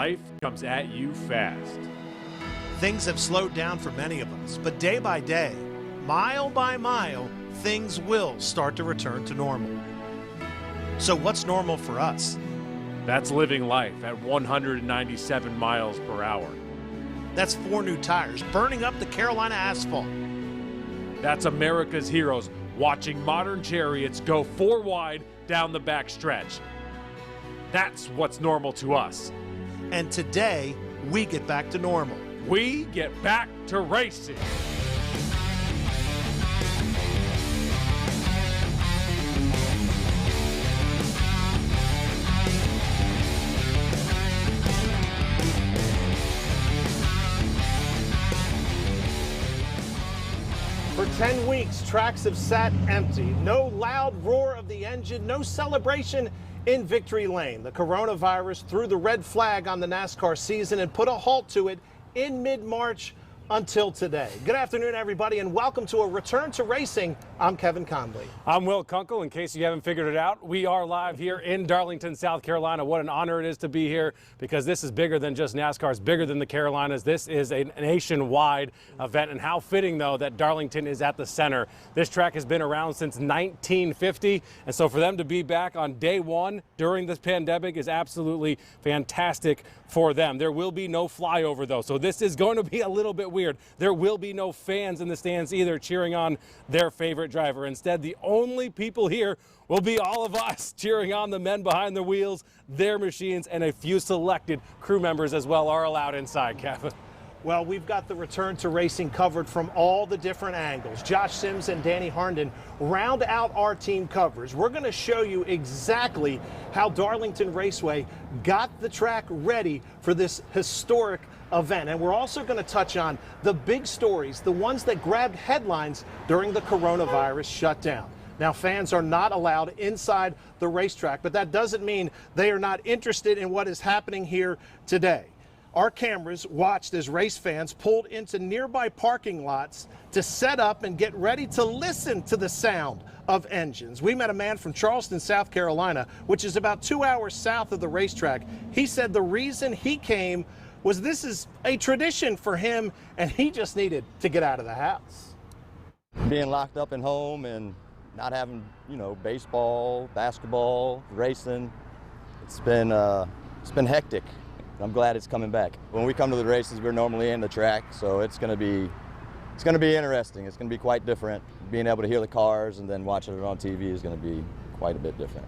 life comes at you fast. Things have slowed down for many of us, but day by day, mile by mile, things will start to return to normal. So what's normal for us? That's living life at 197 miles per hour. That's 4 new tires burning up the Carolina asphalt. That's America's heroes watching modern chariots go 4 wide down the back stretch. That's what's normal to us. And today, we get back to normal. We get back to racing. For 10 weeks, tracks have sat empty. No loud roar of the engine, no celebration in Victory Lane. The coronavirus threw the red flag on the NASCAR season and put a halt to it in mid-March until today. Good afternoon, everybody, and welcome to a Return to Racing. I'm Kevin Conley. I'm Will Kunkel. In case you haven't figured it out, we are live here in Darlington, South Carolina. What an honor it is to be here, because this is bigger than just NASCAR. It's bigger than the Carolinas. This is a nationwide event, and how fitting, though, that Darlington is at the center. This track has been around since 1950, and so for them to be back on day one during this pandemic is absolutely fantastic for them. There will be no flyover, though, so this is going to be a little bit weird. There will be no fans in the stands either cheering on their favorite driver. Instead, the only people here will be all of us cheering on the men behind the wheels, their machines, and a few selected crew members as well are allowed inside, Kevin. Well, we've got the Return to Racing covered from all the different angles. Josh Sims and Danny Harnden round out our team coverage. We're going to show you exactly how Darlington Raceway got the track ready for this historic event. And we're also going to touch on the big stories, the ones that grabbed headlines during the coronavirus shutdown. Now, fans are not allowed inside the racetrack, but that doesn't mean they are not interested in what is happening here today. Our cameras watched as race fans pulled into nearby parking lots to set up and get ready to listen to the sound of engines. We met a man from Charleston, South Carolina, which is about 2 hours south of the racetrack. He said the reason he came was this is a tradition for him, and he just needed to get out of the house. Being locked up in home and not having, baseball, basketball, racing, it's been hectic. I'm glad it's coming back. When we come to the races, we're normally in the track, so it's going to be interesting. It's going to be quite different. Being able to hear the cars and then watching it on TV is going to be quite a bit different.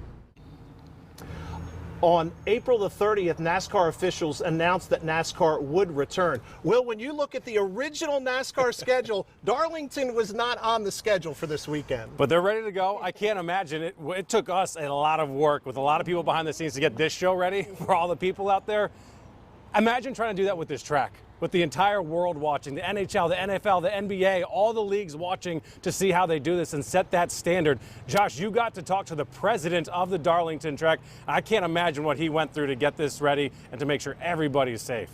On April the 30th, NASCAR officials announced that NASCAR would return. Will, when you look at the original NASCAR schedule, Darlington was not on the schedule for this weekend. But they're ready to go. I can't imagine it. It took us a lot of work with a lot of people behind the scenes to get this show ready for all the people out there. Imagine trying to do that with this track, with the entire world watching, the NHL, the NFL, the NBA, all the leagues watching to see how they do this and set that standard. Josh, you got to talk to the president of the Darlington track. I can't imagine what he went through to get this ready and to make sure everybody's safe.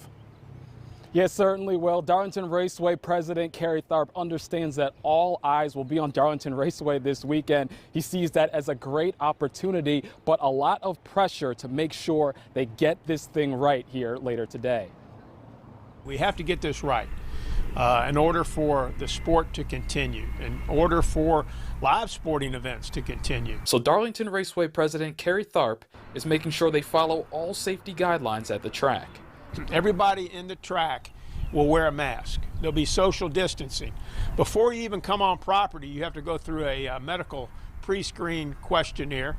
Yes, certainly will. Darlington Raceway President Kerry Tharp understands that all eyes will be on Darlington Raceway this weekend. He sees that as a great opportunity, but a lot of pressure to make sure they get this thing right here later today. We have to get this right in order for the sport to continue, in order for live sporting events to continue. So Darlington Raceway President Kerry Tharp is making sure they follow all safety guidelines at the track. Everybody in the track will wear a mask. There'll be social distancing. Before you even come on property, you have to go through a medical pre-screen questionnaire.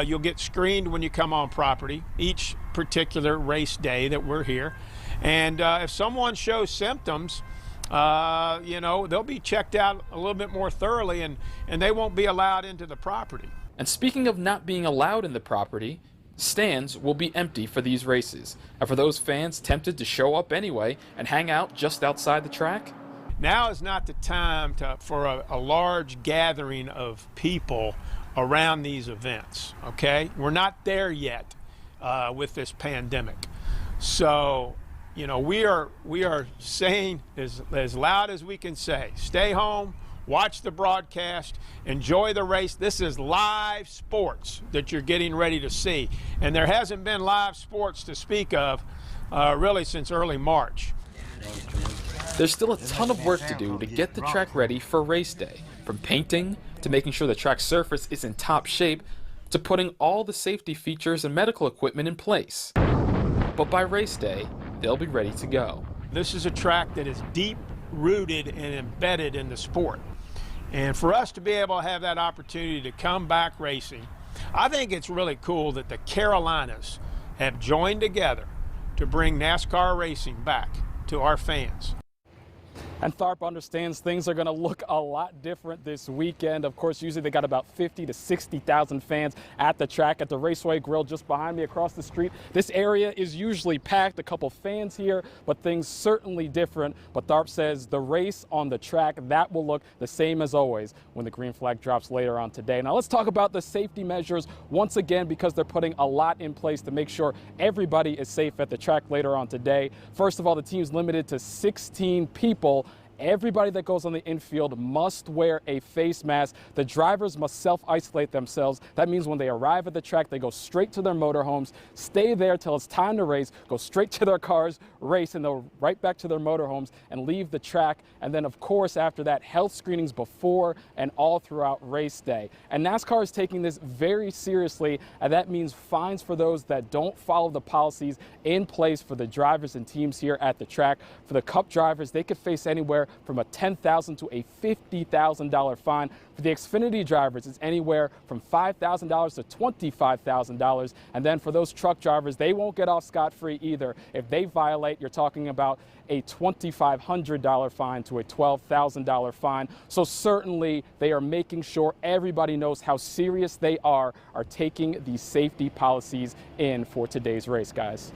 You'll get screened when you come on property each particular race day that we're here. And if someone shows symptoms, they'll be checked out a little bit more thoroughly, and they won't be allowed into the property. And speaking of not being allowed in the property, stands will be empty for these races. And for those fans tempted to show up anyway and hang out just outside the track, now is not the time for a large gathering of people around these events, okay? We're not there yet with this pandemic. So, we are saying as loud as we can say, stay home, watch the broadcast, enjoy the race. This is live sports that you're getting ready to see. And there hasn't been live sports to speak of really since early March. There's still a ton of work to do to get the track ready for race day, from painting to making sure the track surface is in top shape to putting all the safety features and medical equipment in place. But by race day, they'll be ready to go. This is a track that is deep rooted and embedded in the sport. And for us to be able to have that opportunity to come back racing, I think it's really cool that the Carolinas have joined together to bring NASCAR racing back to our fans. And Tharp understands things are going to look a lot different this weekend. Of course, usually they got about 50 to 60,000 fans at the track at the Raceway Grill just behind me across the street. This area is usually packed, a couple fans here, but things certainly different. But Tharp says the race on the track, that will look the same as always when the green flag drops later on today. Now let's talk about the safety measures once again, because they're putting a lot in place to make sure everybody is safe at the track later on today. First of all, the team's limited to 16 people. Everybody that goes on the infield must wear a face mask. The drivers must self-isolate themselves. That means when they arrive at the track, they go straight to their motorhomes, stay there till it's time to race, go straight to their cars, race, and they'll right back to their motorhomes and leave the track. And then, of course, after that, health screenings before and all throughout race day. And NASCAR is taking this very seriously, and that means fines for those that don't follow the policies in place for the drivers and teams here at the track. For the Cup drivers, they could face anywhere from a $10,000 to a $50,000 fine. For the Xfinity drivers, it's anywhere from $5,000 to $25,000. And then for those truck drivers, they won't get off scot-free either. If they violate, you're talking about a $2,500 fine to a $12,000 fine. So certainly they are making sure everybody knows how serious they are taking these safety policies in for today's race, guys.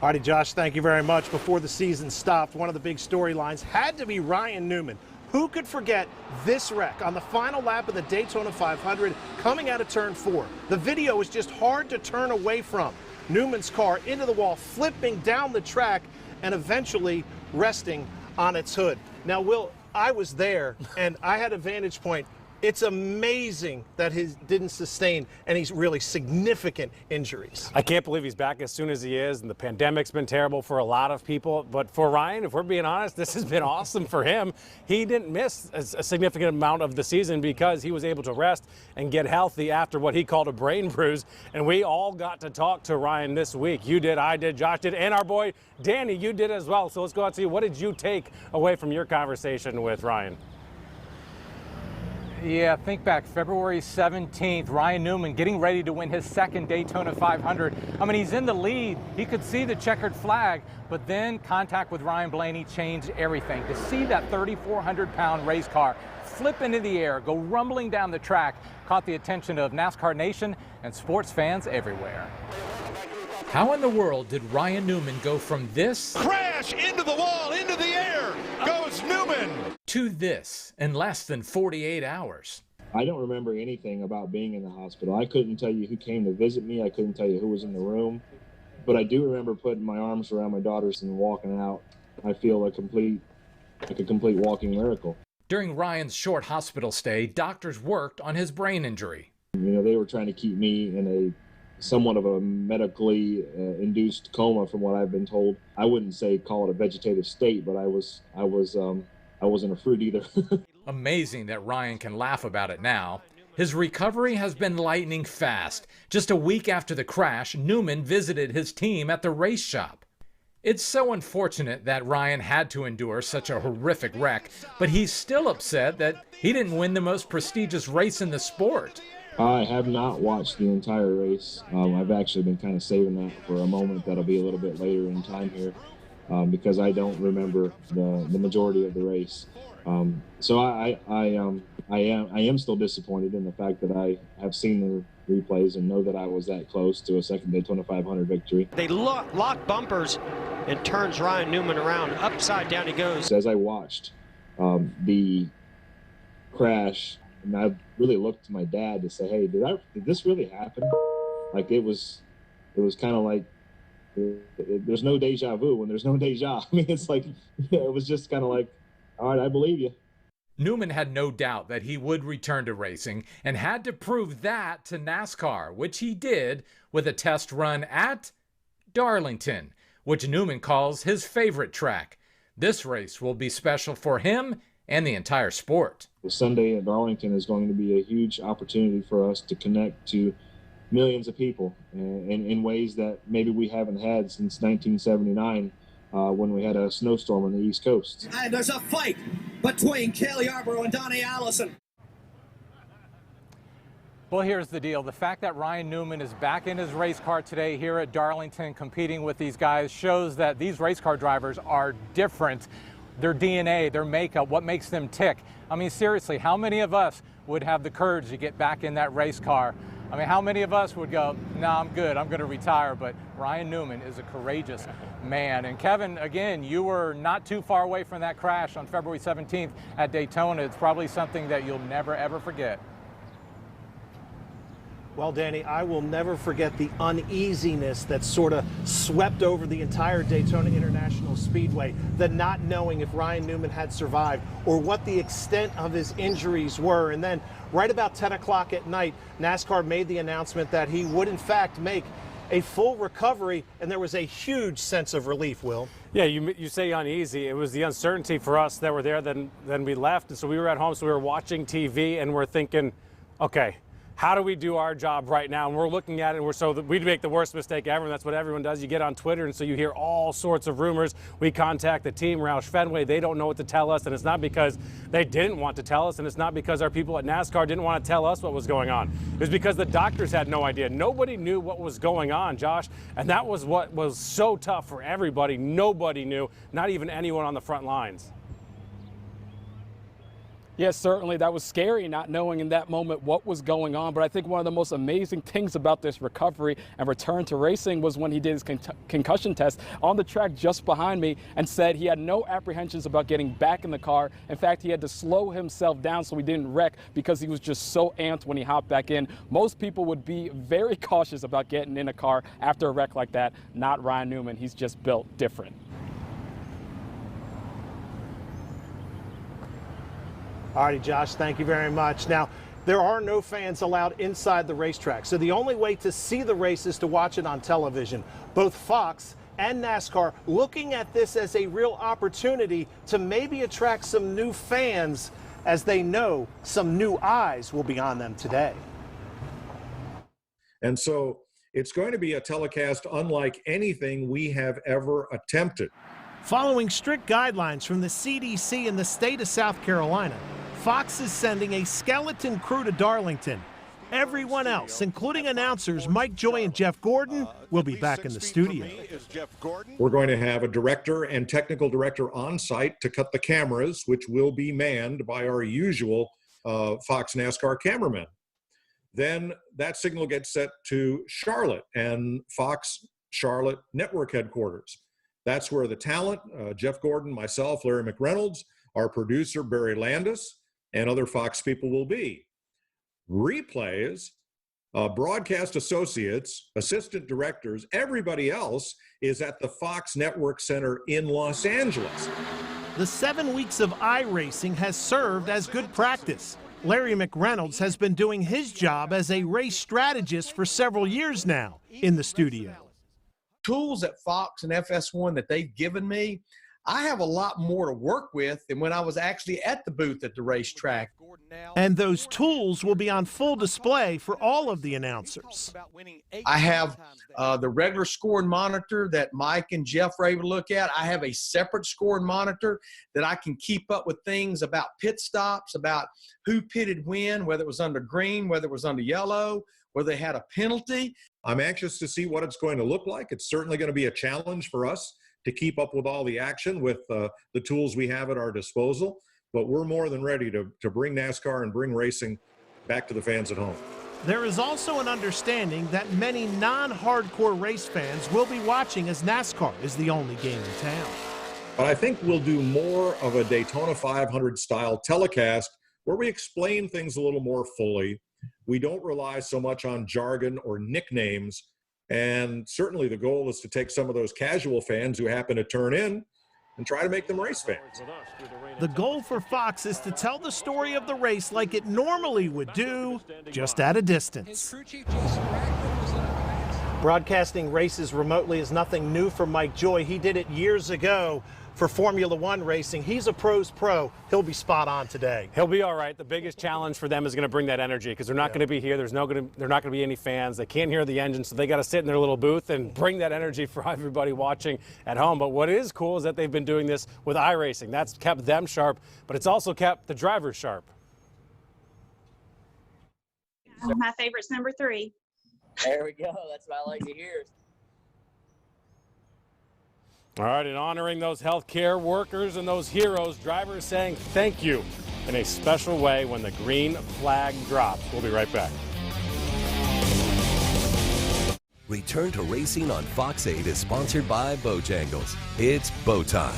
All righty, Josh, thank you very much. Before the season stopped, one of the big storylines had to be Ryan Newman. Who could forget this wreck on the final lap of the Daytona 500 coming out of turn 4? The video is just hard to turn away from. Newman's car into the wall, flipping down the track, and eventually resting on its hood. Now, Will, I was there, and I had a vantage point. It's amazing that he didn't sustain any really significant injuries. I can't believe he's back as soon as he is, and the pandemic's been terrible for a lot of people. But for Ryan, if we're being honest, this has been awesome for him. He didn't miss a significant amount of the season because he was able to rest and get healthy after what he called a brain bruise. And we all got to talk to Ryan this week. You did, I did, Josh did, and our boy Danny, you did as well. So let's go out to you. What did you take away from your conversation with Ryan? Yeah, think back February 17th, Ryan Newman getting ready to win his second Daytona 500. I mean, he's in the lead. He could see the checkered flag, but then contact with Ryan Blaney changed everything. To see that 3,400-pound race car flip into the air, go rumbling down the track, caught the attention of NASCAR Nation and sports fans everywhere. How in the world did Ryan Newman go from this crash into the wall, into the air goes Newman to this in less than 48 hours? I don't remember anything about being in the hospital. I couldn't tell you who came to visit me. I couldn't tell you who was in the room. But I do remember putting my arms around my daughters and walking out. I feel like a complete walking miracle. During Ryan's short hospital stay, doctors worked on his brain injury. You know, they were trying to keep me in a somewhat of a medically induced coma, from what I've been told. I wouldn't say call it a vegetative state, but I wasn't a fruit either. Amazing that Ryan can laugh about it now. His recovery has been lightning fast. Just a week after the crash, Newman visited his team at the race shop. It's so unfortunate that Ryan had to endure such a horrific wreck, but he's still upset that he didn't win the most prestigious race in the sport. I have not watched the entire race. I've actually been kind of saving that for a moment that'll be a little bit later in time here, because I don't remember the majority of the race. So I am still disappointed in the fact that I have seen the replays and know that I was that close to a second Daytona 500 victory. They lock bumpers and turns Ryan Newman around. Upside down he goes. As I watched the crash, and I really looked to my dad to say, hey, did this really happen? Like it was kind of like, there's no deja vu when there's no deja. I mean, it's like, it was just kind of like, All right, I believe you. Newman had no doubt that he would return to racing and had to prove that to NASCAR, which he did with a test run at Darlington, which Newman calls his favorite track. This race will be special for him and the entire sport. The Sunday at Darlington is going to be a huge opportunity for us to connect to millions of people in ways that maybe we haven't had since 1979 when we had a snowstorm on the East Coast. And there's a fight between Cale Yarborough and Donnie Allison. Well, here's the deal. The fact that Ryan Newman is back in his race car today here at Darlington competing with these guys shows that these race car drivers are different. Their DNA, their makeup, what makes them tick. I mean, seriously, how many of us would have the courage to get back in that race car? I mean, how many of us would go, no, I'm good, I'm going to retire? But Ryan Newman is a courageous man. And Kevin, again, you were not too far away from that crash on February 17th at Daytona. It's probably something that you'll never, ever forget. Well, Danny, I will never forget the uneasiness that sort of swept over the entire Daytona International Speedway, the not knowing if Ryan Newman had survived or what the extent of his injuries were. And then right about 10 o'clock at night, NASCAR made the announcement that he would in fact make a full recovery, and there was a huge sense of relief, Will. Yeah, you say uneasy. It was the uncertainty for us that were there, then we left. And so we were at home, so we were watching TV, and we're thinking, okay, how do we do our job right now? And we're looking at it, we'd make the worst mistake ever, and that's what everyone does. You get on Twitter, and so you hear all sorts of rumors. We contact the team, Roush Fenway. They don't know what to tell us, and it's not because they didn't want to tell us, and it's not because our people at NASCAR didn't want to tell us what was going on. It was because the doctors had no idea. Nobody knew what was going on, Josh, and that was what was so tough for everybody. Nobody knew, not even anyone on the front lines. Yes, certainly that was scary, not knowing in that moment what was going on. But I think one of the most amazing things about this recovery and return to racing was when he did his concussion test on the track just behind me and said he had no apprehensions about getting back in the car. In fact, he had to slow himself down so he didn't wreck because he was just so amped when he hopped back in. Most people would be very cautious about getting in a car after a wreck like that. Not Ryan Newman. He's just built different. All righty, Josh, thank you very much. Now, there are no fans allowed inside the racetrack, so the only way to see the race is to watch it on television. Both Fox and NASCAR looking at this as a real opportunity to maybe attract some new fans, as they know some new eyes will be on them today. And so it's going to be a telecast unlike anything we have ever attempted. Following strict guidelines from the CDC in the state of South Carolina, Fox is sending a skeleton crew to Darlington. Everyone else, including announcers Mike Joy and Jeff Gordon, will be back in the studio. We're going to have a director and technical director on site to cut the cameras, which will be manned by our usual Fox NASCAR cameramen. Then that signal gets set to Charlotte and Fox Charlotte Network headquarters. That's where the talent, Jeff Gordon, myself, Larry McReynolds, our producer, Barry Landis, and other Fox people will be. Replays, broadcast associates, assistant directors, everybody else is at the Fox Network Center in Los Angeles. The 7 weeks of iRacing has served as good practice. Larry McReynolds has been doing his job as a race strategist for several years now in the studio. Tools at Fox and FS1 that they've given me, I have a lot more to work with than when I was actually at the booth at the racetrack. And those tools will be on full display for all of the announcers. I have the regular scoring monitor that Mike and Jeff are able to look at. I have a separate scoring monitor that I can keep up with things about pit stops, about who pitted when, whether it was under green, whether it was under yellow, whether they had a penalty. I'm anxious to see what it's going to look like. It's certainly going to be a challenge for us to keep up with all the action with the tools we have at our disposal. But we're more than ready to bring NASCAR and bring racing back to the fans at home. There is also an understanding that many non-hardcore race fans will be watching as NASCAR is the only game in town. But I think we'll do more of a Daytona 500 style telecast where we explain things a little more fully. We don't rely so much on jargon or nicknames. And certainly the goal is to take some of those casual fans who happen to turn in and try to make them race fans. The goal for Fox is to tell the story of the race like it normally would do, just at a distance. Broadcasting races remotely is nothing new for Mike Joy. He did it years ago for Formula One racing. He's a pro's pro. He'll be spot on today. He'll be all right. The biggest challenge for them is going to bring that energy because they're not going to be here. They're not going to be any fans. They can't hear the engine, so they got to sit in their little booth and bring that energy for everybody watching at home. But what is cool is that they've been doing this with iRacing. That's kept them sharp, but it's also kept the drivers sharp. My favorite's number 3. There we go. That's what I like to hear. All right, and honoring those healthcare workers and those heroes, drivers saying thank you in a special way when the green flag drops. We'll be right back. Return to Racing on Fox 8 is sponsored by Bojangles. It's Bow Time.